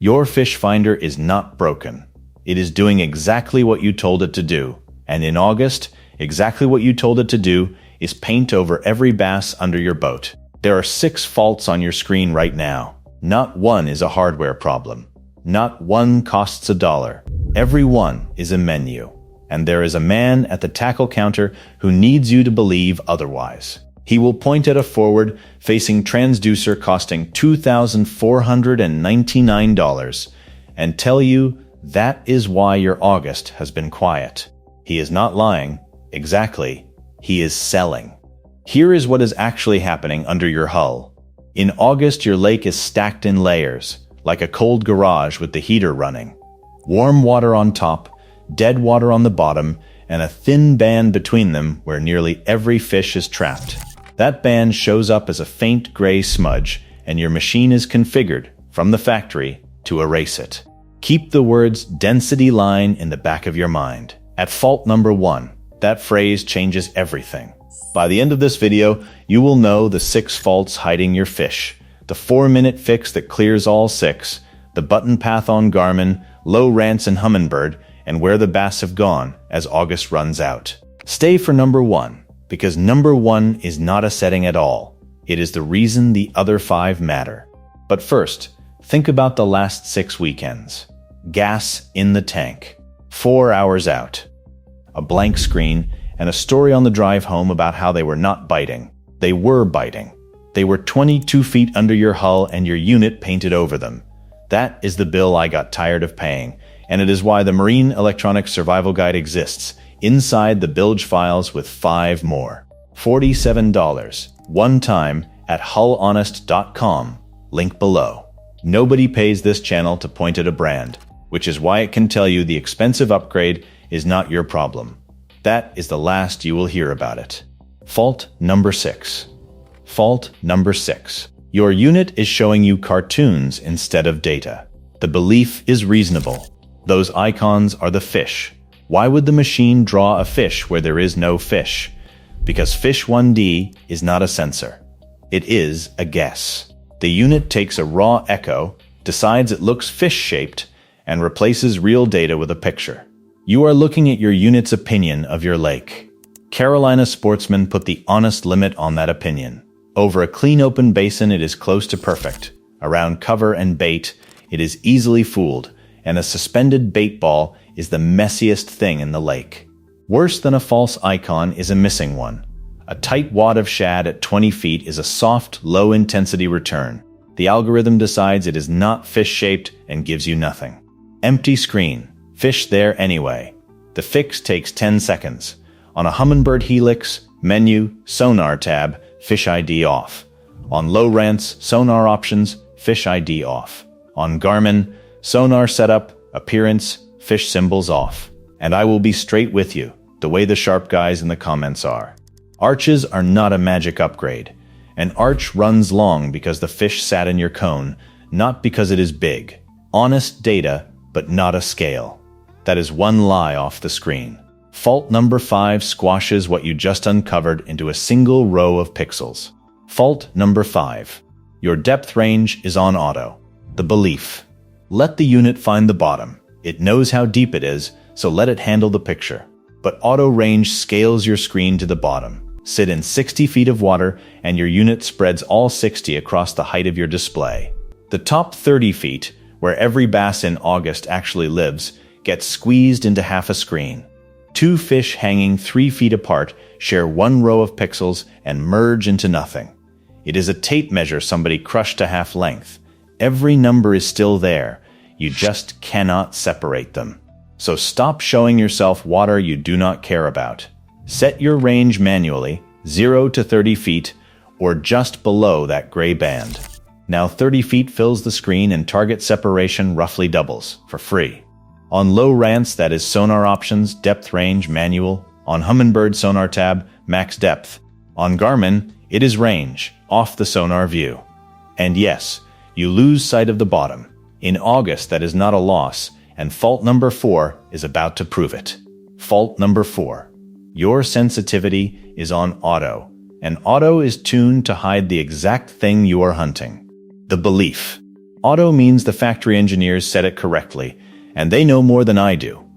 Your fish finder is not broken. It is doing exactly what you told it to do. And in August, exactly what you told it to do is paint over every bass under your boat. There are 6 faults on your screen right now. Not one is a hardware problem. Not one costs $1. Every one is a menu. And there is a man at the tackle counter who needs you to believe otherwise. He will point at a forward-facing transducer costing $2,499 and tell you that is why your August has been quiet. He is not lying. Exactly. He is selling. Here is what is actually happening under your hull. In August, your lake is stacked in layers, like a cold garage with the heater running. Warm water on top, dead water on the bottom, and a thin band between them where nearly every fish is trapped. That band shows up as a faint gray smudge, and your machine is configured, from the factory, to erase it. Keep the words density line in the back of your mind. At fault number 1, that phrase changes everything. By the end of this video, you will know the 6 faults hiding your fish, the 4-minute fix that clears all 6, the button path on Garmin, Lowrance and Humminbird, and where the bass have gone as August runs out. Stay for number 1, because number 1 is not a setting at all. It is the reason the other 5 matter. But first, think about the last 6 weekends. Gas in the tank. 4 hours out. A blank screen and a story on the drive home about how they were not biting. They were biting. They were 22 feet under your hull and your unit painted over them. That is the bill I got tired of paying, and it is why the Marine Electronics Survival Guide exists, inside the bilge files with 5 more. $47, one time, at hullhonest.com, link below. Nobody pays this channel to point at a brand, which is why it can tell you the expensive upgrade is not your problem. That is the last you will hear about it. Fault number 6. Fault number 6. Your unit is showing you cartoons instead of data. The belief is reasonable. Those icons are the fish. Why would the machine draw a fish where there is no fish? Because Fish 1D is not a sensor. It is a guess. The unit takes a raw echo, decides it looks fish-shaped, and replaces real data with a picture. You are looking at your unit's opinion of your lake. Carolina sportsmen put the honest limit on that opinion. Over a clean open basin, it is close to perfect. Around cover and bait, it is easily fooled, and a suspended bait ball is the messiest thing in the lake. Worse than a false icon is a missing one. A tight wad of shad at 20 feet is a soft, low-intensity return. The algorithm decides it is not fish-shaped and gives you nothing. Empty screen. Fish there anyway. The fix takes 10 seconds. On a Humminbird Helix, menu, sonar tab, fish ID off. On Lowrance, sonar options, fish ID off. On Garmin, sonar setup, appearance, fish symbols off. And I will be straight with you, the way the sharp guys in the comments are. Arches are not a magic upgrade. An arch runs long because the fish sat in your cone, not because it is big. Honest data, but not a scale. That is one lie off the screen. Fault number 5 squashes what you just uncovered into a single row of pixels. Fault number 5. Your depth range is on auto. The belief. Let the unit find the bottom. It knows how deep it is, so let it handle the picture. But auto range scales your screen to the bottom. Sit in 60 feet of water, and your unit spreads all 60 across the height of your display. The top 30 feet, where every bass in August actually lives, gets squeezed into half a screen. 2 fish hanging 3 feet apart share one row of pixels and merge into nothing. It is a tape measure somebody crushed to half length. Every number is still there. You just cannot separate them. So stop showing yourself water you do not care about. Set your range manually, 0 to 30 feet, or just below that gray band. Now 30 feet fills the screen and target separation roughly doubles, for free. On Lowrance, that is sonar options, depth range, manual. On Humminbird sonar tab, max depth. On Garmin, it is range, off the sonar view. And yes, you lose sight of the bottom. In August, that is not a loss, and fault number 4 is about to prove it. Fault number 4. Your sensitivity is on auto, and auto is tuned to hide the exact thing you are hunting. The belief. Auto means the factory engineers said it correctly, and they know more than I do.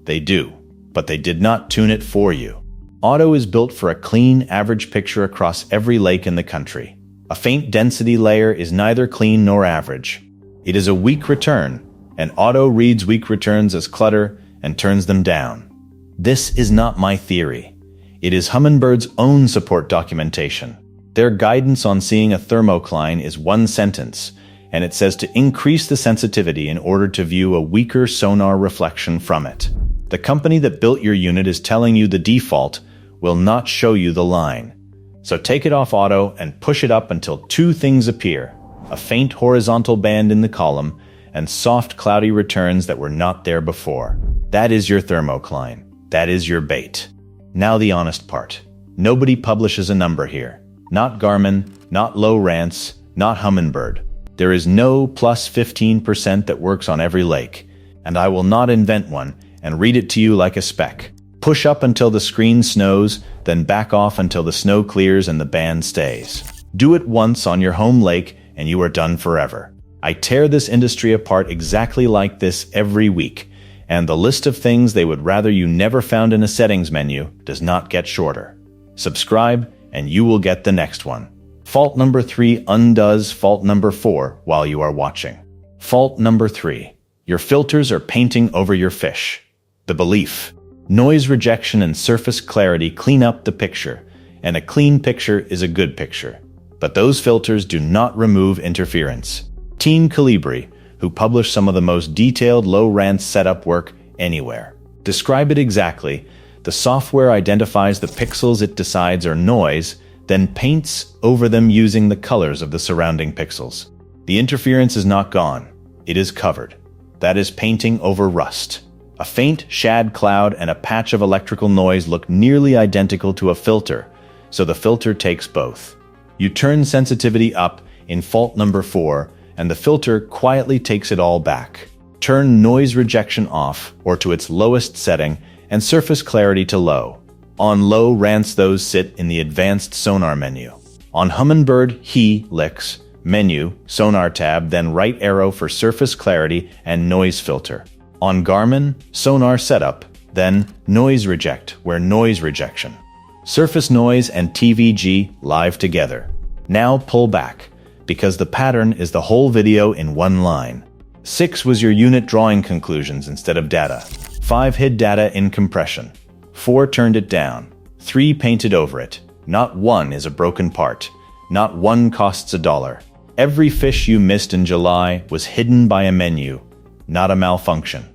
They do, but they did not tune it for you. Auto is built for a clean, average picture across every lake in the country. A faint density layer is neither clean nor average. It is a weak return, and Auto reads weak returns as clutter and turns them down. This is not my theory. It is Humminbird's own support documentation. Their guidance on seeing a thermocline is one sentence, and it says to increase the sensitivity in order to view a weaker sonar reflection from it. The company that built your unit is telling you the default will not show you the line. So take it off Auto and push it up until two things appear: a faint horizontal band in the column and soft cloudy returns that were not there before. That is your thermocline. That is your bait. Now the honest part. Nobody publishes a number here. Not Garmin, not Lowrance, not Humminbird. There is no plus 15% that works on every lake, and I will not invent one and read it to you like a spec. Push up until the screen snows, then back off until the snow clears and the band stays. Do it once on your home lake and you are done forever. I tear this industry apart exactly like this every week, and the list of things they would rather you never found in a settings menu does not get shorter. Subscribe and you will get the next one. Fault number 3 undoes fault number 4 while you are watching. Fault number 3. Your filters are painting over your fish. The belief. Noise rejection and surface clarity clean up the picture, and a clean picture is a good picture. But those filters do not remove interference. Team Calibri, who publish some of the most detailed Lowrance setup work anywhere, describe it exactly. The software identifies the pixels it decides are noise, then paints over them using the colors of the surrounding pixels. The interference is not gone. It is covered. That is painting over rust. A faint shad cloud and a patch of electrical noise look nearly identical to a filter, so the filter takes both. You turn sensitivity up in fault number 4, and the filter quietly takes it all back. Turn noise rejection off or to its lowest setting and surface clarity to low. On Lowrance, those sit in the advanced sonar menu. On Humminbird, helix, menu, sonar tab, then right arrow for surface clarity and noise filter. On Garmin, sonar setup, then noise reject, where noise rejection. Surface noise and TVG live together. Now pull back, because the pattern is the whole video in one line. 6 was your unit drawing conclusions instead of data. 5 hid data in compression. 4 turned it down. 3 painted over it. Not one is a broken part. Not one costs $1. Every fish you missed in July was hidden by a menu, not a malfunction.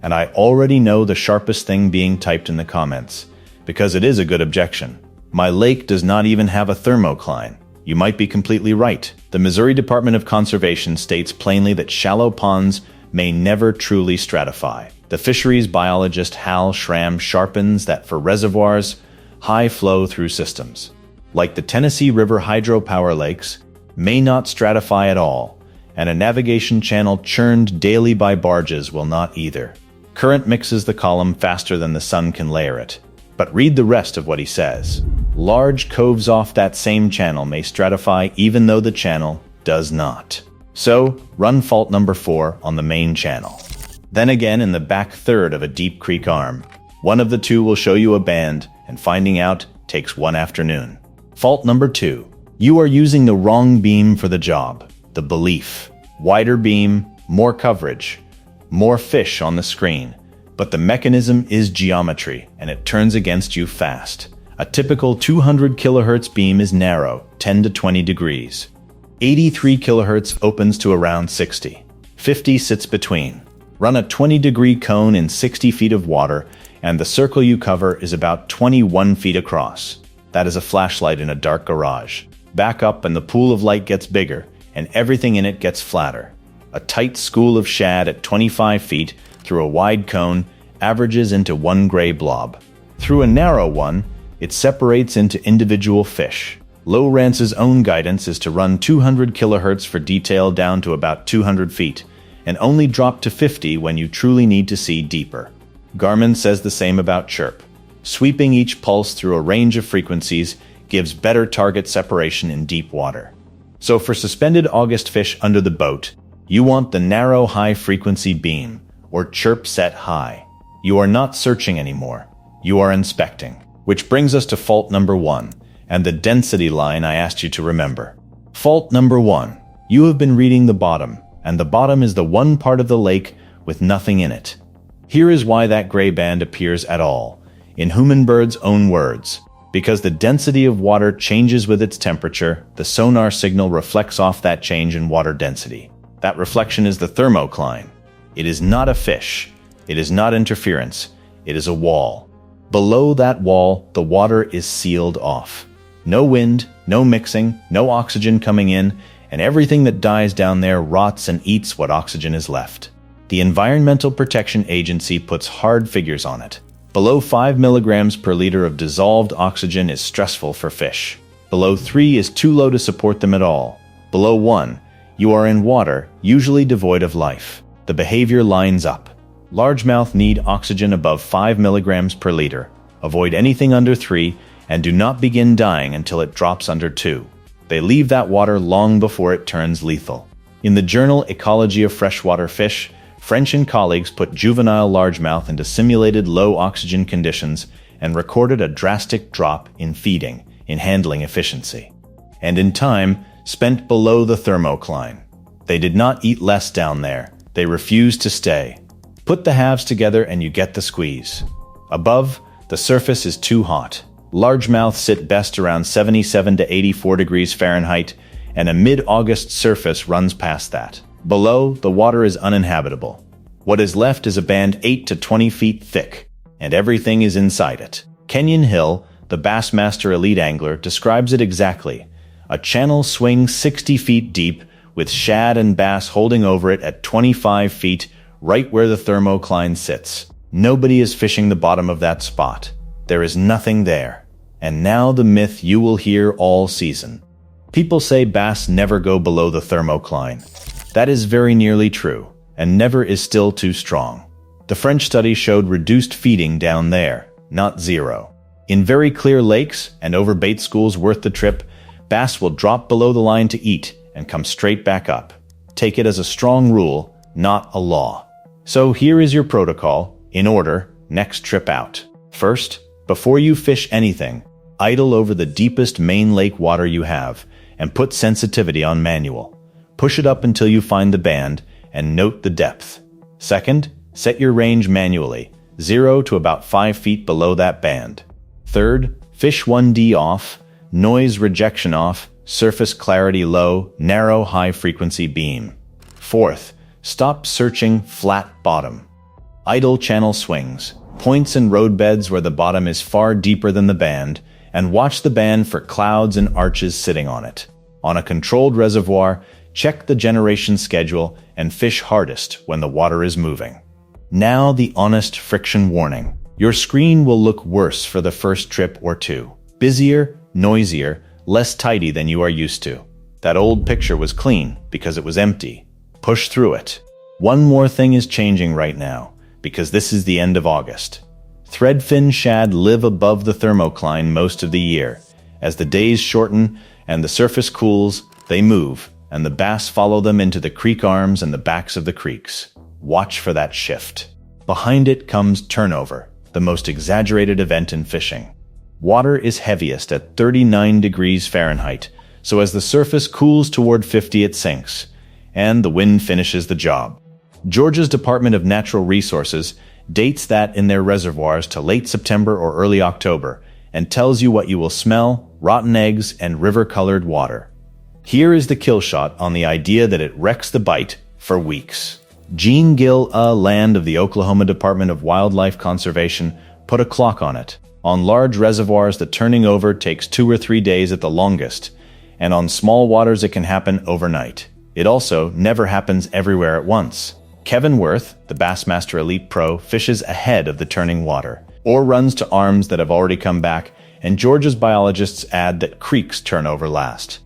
And I already know the sharpest thing being typed in the comments, because it is a good objection. My lake does not even have a thermocline. You might be completely right. The Missouri Department of Conservation states plainly that shallow ponds may never truly stratify. The fisheries biologist Hal Schramm sharpens that for reservoirs, high flow-through systems, like the Tennessee River hydropower lakes, may not stratify at all, and a navigation channel churned daily by barges will not either. Current mixes the column faster than the sun can layer it. But read the rest of what he says. Large coves off that same channel may stratify even though the channel does not. So, run fault number 4 on the main channel. Then again in the back third of a deep creek arm. One of the two will show you a band, and finding out takes one afternoon. Fault number 2. You are using the wrong beam for the job. The belief. Wider beam, more coverage, more fish on the screen. But the mechanism is geometry, and it turns against you fast. A typical 200 kHz beam is narrow, 10 to 20 degrees. 83 kHz opens to around 60. 50 sits between. Run a 20-degree cone in 60 feet of water, and the circle you cover is about 21 feet across. That is a flashlight in a dark garage. Back up and the pool of light gets bigger, and everything in it gets flatter. A tight school of shad at 25 feet through a wide cone averages into one gray blob. Through a narrow one, it separates into individual fish. Lowrance's own guidance is to run 200 kHz for detail down to about 200 feet, and only drop to 50 when you truly need to see deeper. Garmin says the same about CHIRP. Sweeping each pulse through a range of frequencies gives better target separation in deep water. So for suspended August fish under the boat, You want the narrow high-frequency beam, or CHIRP set high. You are not searching anymore. You are inspecting. Which brings us to fault number 1, and the density line I asked you to remember. Fault number 1. You have been reading the bottom, and the bottom is the one part of the lake with nothing in it. Here is why that gray band appears at all. In Humminbird's own words, because the density of water changes with its temperature, the sonar signal reflects off that change in water density. That reflection is the thermocline. It is not a fish. It is not interference. It is a wall. Below that wall, the water is sealed off. No wind, no mixing, no oxygen coming in, and everything that dies down there rots and eats what oxygen is left. The Environmental Protection Agency puts hard figures on it. Below 5 milligrams per liter of dissolved oxygen is stressful for fish. Below 3 is too low to support them at all. Below 1, you are in water, usually devoid of life. The behavior lines up. Largemouth need oxygen above 5 milligrams per liter. Avoid anything under 3, and do not begin dying until it drops under 2. They leave that water long before it turns lethal. In the journal Ecology of Freshwater Fish, French and colleagues put juvenile largemouth into simulated low oxygen conditions and recorded a drastic drop in feeding, in handling efficiency, and in time spent below the thermocline. They did not eat less down there. They refused to stay. Put the halves together and you get the squeeze. Above, the surface is too hot. Largemouth sit best around 77 to 84 degrees Fahrenheit, and a mid-August surface runs past that. Below, the water is uninhabitable. What is left is a band 8 to 20 feet thick, and everything is inside it. Kenyon Hill, the Bassmaster elite angler, describes it exactly. A channel swing 60 feet deep, with shad and bass holding over it at 25 feet, right where the thermocline sits. Nobody is fishing the bottom of that spot. There is nothing there. And now the myth you will hear all season. People say bass never go below the thermocline. That is very nearly true, and never is still too strong. The French study showed reduced feeding down there, not zero. In very clear lakes and over bait schools worth the trip, bass will drop below the line to eat and come straight back up. Take it as a strong rule, not a law. So here is your protocol, in order, next trip out. First, before you fish anything, idle over the deepest main lake water you have, and put sensitivity on manual. Push it up until you find the band, and note the depth. Second, set your range manually, 0 to about 5 feet below that band. Third, fish 1D off, noise rejection off, surface clarity low, narrow high-frequency beam. Fourth, stop searching flat bottom. Idle channel swings, points and roadbeds where the bottom is far deeper than the band, and watch the band for clouds and arches sitting on it. On a controlled reservoir, check the generation schedule and fish hardest when the water is moving. Now the honest friction warning. Your screen will look worse for the first trip or two. Busier, noisier, less tidy than you are used to. That old picture was clean because it was empty. Push through it. One more thing is changing right now, because this is the end of August. Threadfin shad live above the thermocline most of the year. As the days shorten and the surface cools, they move, and the bass follow them into the creek arms and the backs of the creeks. Watch for that shift. Behind it comes turnover, the most exaggerated event in fishing. Water is heaviest at 39 degrees Fahrenheit, so as the surface cools toward 50 it sinks, and the wind finishes the job. Georgia's Department of Natural Resources dates that in their reservoirs to late September or early October, and tells you what you will smell: rotten eggs and river-colored water. Here is the kill shot on the idea that it wrecks the bite for weeks. Gene Gill, Land of the Oklahoma Department of Wildlife Conservation, put a clock on it. On large reservoirs, the turning over takes 2 or 3 days at the longest, and on small waters it can happen overnight. It also never happens everywhere at once. Kevin Worth, the Bassmaster Elite Pro, fishes ahead of the turning water, or runs to arms that have already come back, and Georgia's biologists add that creeks turn over last.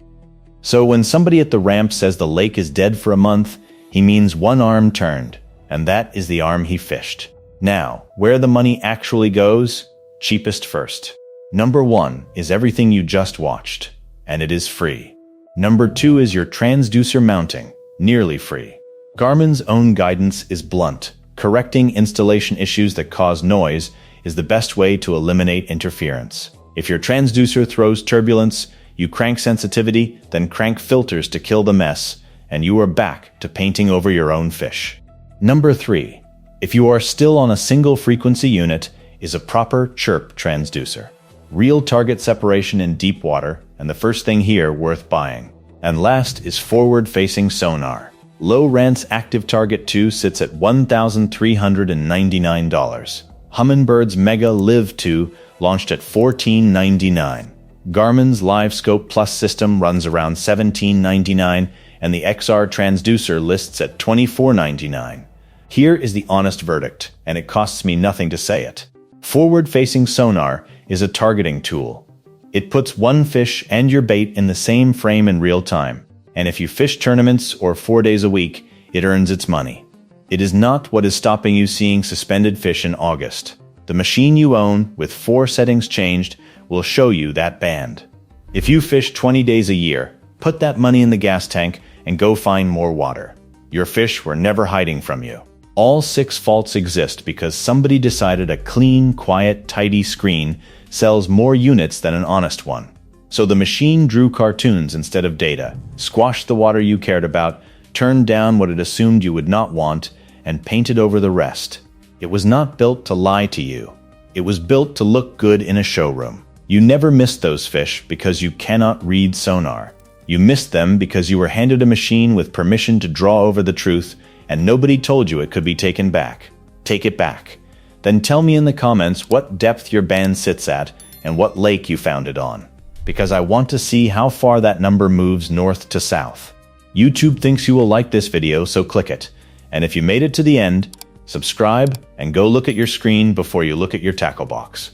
So when somebody at the ramp says the lake is dead for a month, he means one arm turned, and that is the arm he fished. Now, where the money actually goes? Cheapest first. Number 1 is everything you just watched, and it is free. Number 2 is your transducer mounting, nearly free. Garmin's own guidance is blunt. Correcting installation issues that cause noise is the best way to eliminate interference. If your transducer throws turbulence, you crank sensitivity, then crank filters to kill the mess, and you are back to painting over your own fish. Number 3. If you are still on a single frequency unit, is a proper CHIRP transducer. Real target separation in deep water, and the first thing here worth buying. And last is forward-facing sonar. Lowrance Active Target 2 sits at $1,399. Humminbird's Mega Live 2 launched at $1,499. Garmin's LiveScope Plus system runs around $1,799, and the XR transducer lists at $2,499. Here is the honest verdict, and it costs me nothing to say it. Forward-facing sonar is a targeting tool. It puts one fish and your bait in the same frame in real time, and if you fish tournaments or 4 days a week, it earns its money. It is not what is stopping you seeing suspended fish in August. The machine you own, with 4 settings changed, will show you that band. If you fish 20 days a year, put that money in the gas tank and go find more water. Your fish were never hiding from you. All 6 faults exist because somebody decided a clean, quiet, tidy screen sells more units than an honest one. So the machine drew cartoons instead of data, squashed the water you cared about, turned down what it assumed you would not want, and painted over the rest. It was not built to lie to you. It was built to look good in a showroom. You never missed those fish because you cannot read sonar. You missed them because you were handed a machine with permission to draw over the truth, and nobody told you it could be taken back. Take it back. Then tell me in the comments what depth your band sits at and what lake you found it on, because I want to see how far that number moves north to south. YouTube thinks you will like this video, so click it. And if you made it to the end, subscribe and go look at your screen before you look at your tackle box.